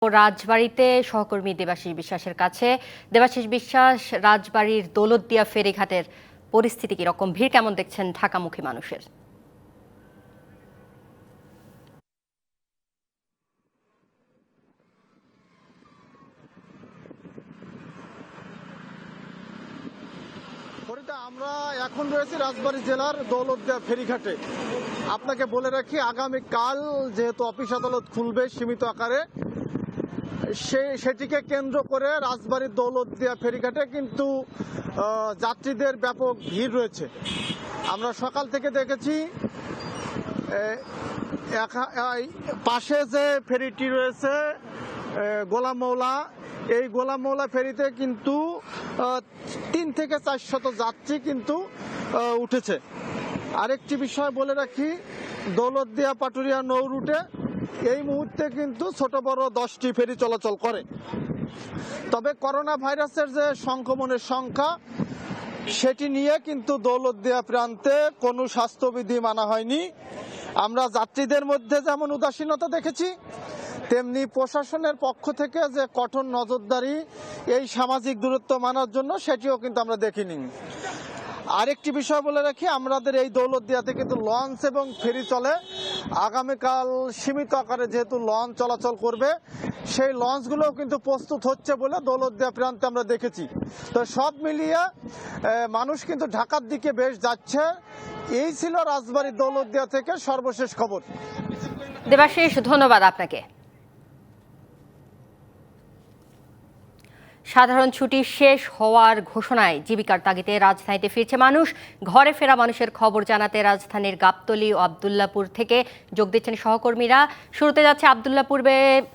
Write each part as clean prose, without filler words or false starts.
রাজবাড়ীতে সহকর্মী দেবাশিস বিশ্বাসের কাছে। দেবাশিস বিশ্বাস, রাজবাড়ীর দৌলতদিয়া ফেরিঘাটের পরিস্থিতি কিরকম, ভিড় কেমন দেখছেন ঢাকামুখী মানুষের? আমরা এখন রয়েছি রাজবাড়ী জেলার দৌলতদিয়া ফেরিঘাটে। আপনাকে বলে রাখি, আগামীকাল যেহেতু অফিস আদালত খুলবে সীমিত আকারে, সেটিকে কেন্দ্র করে রাজবাড়ীর দৌলতদিয়া ফেরিঘাটে কিন্তু যাত্রীদের ব্যাপক ভিড় রয়েছে। আমরা সকাল থেকে দেখেছি পাশে যে ফেরিটি রয়েছে গোলাম মৌলা, এই গোলাম মৌলা ফেরিতে কিন্তু 3 থেকে 400 যাত্রী কিন্তু উঠেছে। আরেকটি বিষয় বলে রাখি, দৌলতদিয়া পাটুরিয়া নৌ রুটে এই মুহূর্তে কিন্তু ছোট বড় 10টি ফেরি চলাচল করে। তবে করোনা ভাইরাসের যে সংক্রমণের সংখ্যা, সেটি নিয়ে কিন্তু দৌলতদিয়া প্রান্তে কোনো স্বাস্থ্যবিধি মানা হয়নি। আমরা যাত্রীদের মধ্যে যেমন উদাসীনতা দেখেছি, তেমনি প্রশাসনের পক্ষ থেকে যে কঠোর নজরদারি এই সামাজিক দূরত্ব মানার জন্য, সেটিও কিন্তু আমরা দেখিনি। আরেকটি বিষয় বলে রাখি, আমাদের এই দৌলতদিয়াতে কিন্তু লঞ্চ এবং ফেরি চলে। আগামীকাল সীমিত আকারে যেহেতু লঞ্চ চলাচল করবে, সেই লঞ্চগুলোও কিন্তু প্রস্তুত হচ্ছে বলে দৌলতদিয়া প্রান্তে আমরা দেখেছি। তো সব মিলিয়ে মানুষ কিন্তু ঢাকার দিকে বেশ যাচ্ছে। এই ছিল রাজবাড়ী দৌলতদিয়া থেকে সর্বশেষ খবর। দেবাশিস, ধন্যবাদ আপনাকে। সাধারণ ছুটি শেষ হওয়ার ঘোষণায় জীবিকার তাগিদে রাজধানীতে ফিরছে মানুষ। ঘরে ফেরা মানুষের খবর জানাতে রাজধানীর গাবতলী ও আবদুল্লাপুর থেকে যোগ দিচ্ছেন সহকর্মীরা। শুরুতে যাচ্ছে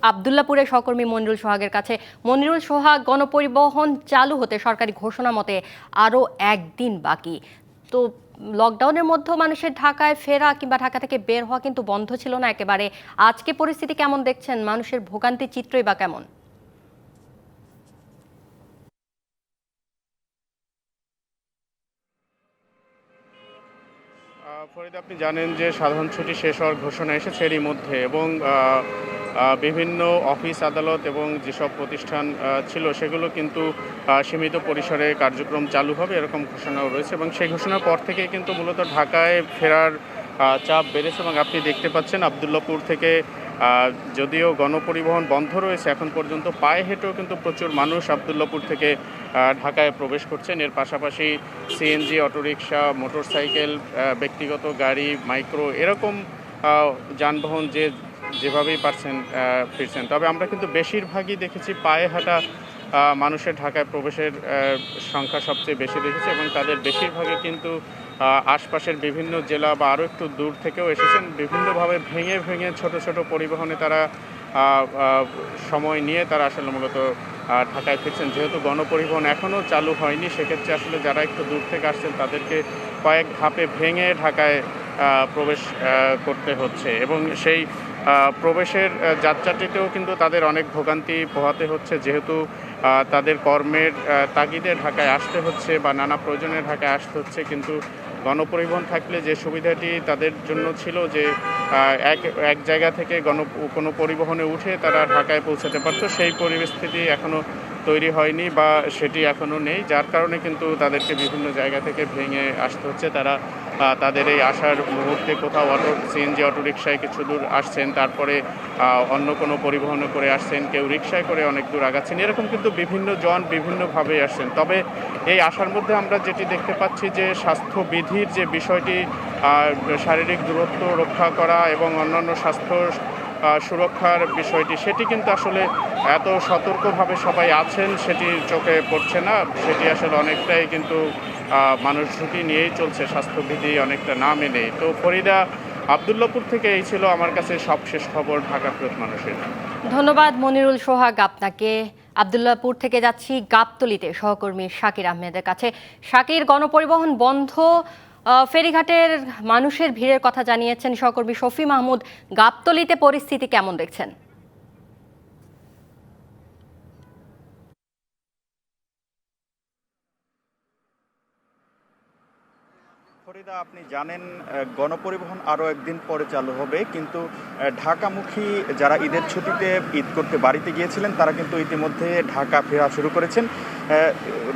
আবদুল্লাপুরের সহকর্মী মনিরুল সোহাগের কাছে। মনিরুল সোহাগ, গণপরিবহন চালু হতে সরকারি ঘোষণা মতে আরও একদিন বাকি। তো লকডাউনের মধ্যেও মানুষের ঢাকায় ফেরা কিংবা ঢাকা থেকে বের হওয়া কিন্তু বন্ধ ছিল না একেবারে। আজকে পরিস্থিতি কেমন দেখছেন? মানুষের ভোগান্তির চিত্রই বা কেমন? ফরিদা, আপনি জানেন যে সাধারণ ছুটি শেষ হওয়ার ঘোষণা এসেছে এরই মধ্যে, এবং বিভিন্ন অফিস আদালত এবং যেসব প্রতিষ্ঠান ছিল সেগুলো কিন্তু সীমিত পরিসরে কার্যক্রম চালু হবে এরকম ঘোষণাও রয়েছে, এবং সেই ঘোষণার পর থেকে কিন্তু মূলত ঢাকায় ফেরার চাপ বেড়েছে। এবং আপনি দেখতে পাচ্ছেন আবদুল্লাপুর থেকে যদিও গণপরিবহন বন্ধ রয়েছে, এখন পর্যন্ত পায়ে হেঁটেও কিন্তু প্রচুর মানুষ আবদুল্লাপুর থেকে ঢাকায় প্রবেশ করছেন। এর পাশাপাশি সিএনজি, অটোরিকশা, মোটরসাইকেল, ব্যক্তিগত গাড়ি, মাইক্রো, এরকম যানবাহন যেভাবেই পারছেন ফিরছেন। তবে আমরা কিন্তু বেশিরভাগই দেখেছি পায়ে হাঁটা মানুষের ঢাকায় প্রবেশের সংখ্যা সবচেয়ে বেশি দেখেছি, এবং তাদের বেশিরভাগই কিন্তু আশপাশের বিভিন্ন জেলা বা আরও একটু দূর থেকেও এসেছেন। বিভিন্নভাবে ভেঙে ভেঙে ছোট ছোট পরিবহনে তারা সময় নিয়ে তারা আসলে মূলত ঢাকায় ফিরছেন। যেহেতু গণপরিবহন এখনও চালু হয়নি, সেক্ষেত্রে আসলে যারা একটু দূর থেকে আসছেন তাদেরকে কয়েক ধাপে ভেঙে ঢাকায় প্রবেশ করতে হচ্ছে, এবং সেই প্রবেশের যাত্রাটিতেও কিন্তু তাদের অনেক ভোগান্তি পোহাতে হচ্ছে। যেহেতু তাদের কর্মের তাগিদে ঢাকায় আসতে হচ্ছে বা নানা প্রয়োজনে ঢাকায় আসতে হচ্ছে, কিন্তু গণপরিবহন থাকলে যে সুবিধাটি তাদের জন্য ছিল যে এক জায়গা থেকে কোনো পরিবহনে উঠে তারা ঢাকায় পৌঁছাতে পারতো, সেই পরিস্থিতি এখনও তৈরি হয়নি বা সেটি এখনও নেই, যার কারণে কিন্তু তাদেরকে বিভিন্ন জায়গা থেকে ভেঙে আসতে হচ্ছে। তারা তাদের এই আসার মুহূর্তে কোথাও সিএনজি, অটোরিকশায় কিছু দূর আসছেন, তারপরে অন্য কোনো পরিবহনে করে আসছেন, কেউ রিকশায় করে অনেক দূর আগাচ্ছেন, এরকম কিন্তু বিভিন্ন জন বিভিন্নভাবে আসছেন। তবে এই আসার মধ্যে আমরা যেটি দেখতে পাচ্ছি যে স্বাস্থ্যবিধির যে বিষয়টি, শারীরিক দূরত্ব রক্ষা করা এবং অন্যান্য স্বাস্থ্য সুরক্ষার বিষয়টি, সেটি কিন্তু আসলে এত সতর্কভাবে সবাই আছেন সেটি চোখে পড়ছে না। সেটি আসলে অনেকটাই কিন্তু মানুষ ঝুঁকি নিয়েই চলছে, স্বাস্থ্যবিধি অনেকটা না মেনে। তো ফরিদা, আবদুল্লাপুর থেকে এই ছিল আমার কাছে সবশেষ খবর ঢাকা ফেরত মানুষের। ধন্যবাদ মনিরুল সোহাগ আপনাকে। আবদুল্লাপুর থেকে যাচ্ছি গাবতলীতে সহকর্মী শাকির আহমেদের কাছে। শাকির, গণপরিবহন বন্ধ, ফেরিঘাটের মানুষের ভিড়ের কথা জানিয়েছেন সহকর্মী শফি মাহমুদ। গাবতলীতে পরিস্থিতি কেমন দেখছেন? ফরিদা, আপনি জানেন গণপরিবহন আরও একদিন পরে চালু হবে, কিন্তু ঢাকামুখী যারা ঈদের ছুটিতে ঈদ করতে বাড়িতে গিয়েছিলেন তারা কিন্তু ইতিমধ্যে ঢাকা ফেরা শুরু করেছেন।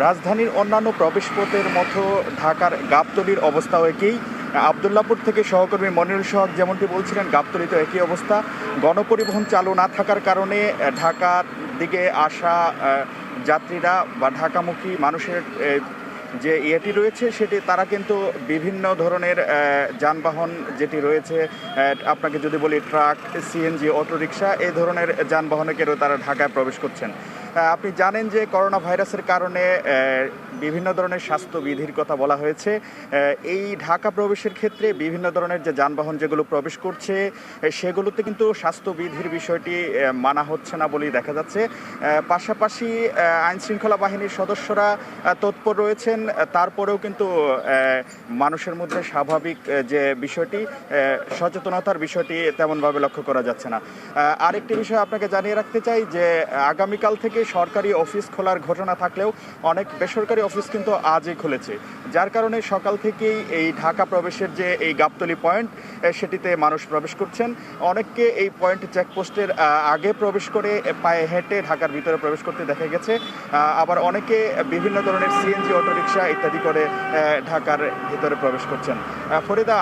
রাজধানীর অন্যান্য প্রবেশপথের মতো ঢাকার গাবতলীর অবস্থাও একই। আবদুল্লাপুর থেকে সহকর্মী মনিরুল হক যেমনটি বলছিলেন, গাবতলীতে একই অবস্থা। গণপরিবহন চালু না থাকার কারণে ঢাকার দিকে আসা যাত্রীরা বা ঢাকামুখী মানুষের যে ইয়েটি রয়েছে সেটি তারা কিন্তু বিভিন্ন ধরনের যানবাহন যেটি রয়েছে, আপনাকে যদি বলি ট্রাক, সিএনজি, অটোরিকশা, এই ধরনের যানবাহনেরও তারা ঢাকায় প্রবেশ করছেন। আপনি জানেন যে করোনা ভাইরাসের কারণে বিভিন্ন ধরনের স্বাস্থ্যবিধির কথা বলা হয়েছে। এই ঢাকা প্রবেশের ক্ষেত্রে বিভিন্ন ধরনের যে যানবাহন যেগুলো প্রবেশ করছে সেগুলোতে কিন্তু স্বাস্থ্যবিধির বিষয়টি মানা হচ্ছে না বলেই দেখা যাচ্ছে। পাশাপাশি আইনশৃঙ্খলা বাহিনীর সদস্যরা তৎপর রয়েছেন, তারপরেও কিন্তু মানুষের মধ্যে স্বাভাবিক যে বিষয়টি, সচেতনতার বিষয়টি তেমনভাবে লক্ষ্য করা যাচ্ছে না। আরেকটি বিষয় আপনাকে জানিয়ে রাখতে চাই যে আগামীকাল থেকে সরকারি অফিস খোলার ঘটনা থাকলেও অনেক বেসরকারি অফিস কিন্তু আজই খুলেছে, যার কারণে সকাল থেকেই এই ঢাকা প্রবেশের যে এই গাবতলী পয়েন্ট সেটিতে মানুষ প্রবেশ করছেন। অনেককে এই পয়েন্ট চেকপোস্টের আগে প্রবেশ করে পায়ে হেঁটে ঢাকার ভিতরে প্রবেশ করতে দেখা গেছে। আবার অনেকে বিভিন্ন ধরনের সিএনজি, অটোরিকশা ইত্যাদি করে ঢাকার ভিতরে প্রবেশ করছেন। ফরিদা,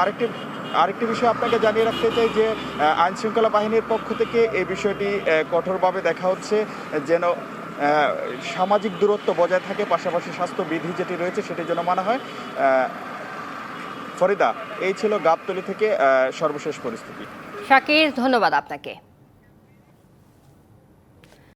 আরেকটি বিষয় আপনাকে জানিয়ে রাখতে চাই যে আইনশৃঙ্খলা বাহিনীর পক্ষ থেকে এই বিষয়টি কঠোরভাবে দেখা হচ্ছে যেন সামাজিক দূরত্ব বজায় থাকে, পাশাপাশি স্বাস্থ্যবিধি যেটি রয়েছে সেটি যেন মানা হয়। ফরিদা, এই ছিল গাবতলী থেকে সর্বশেষ পরিস্থিতি। শাকির, ধন্যবাদ আপনাকে।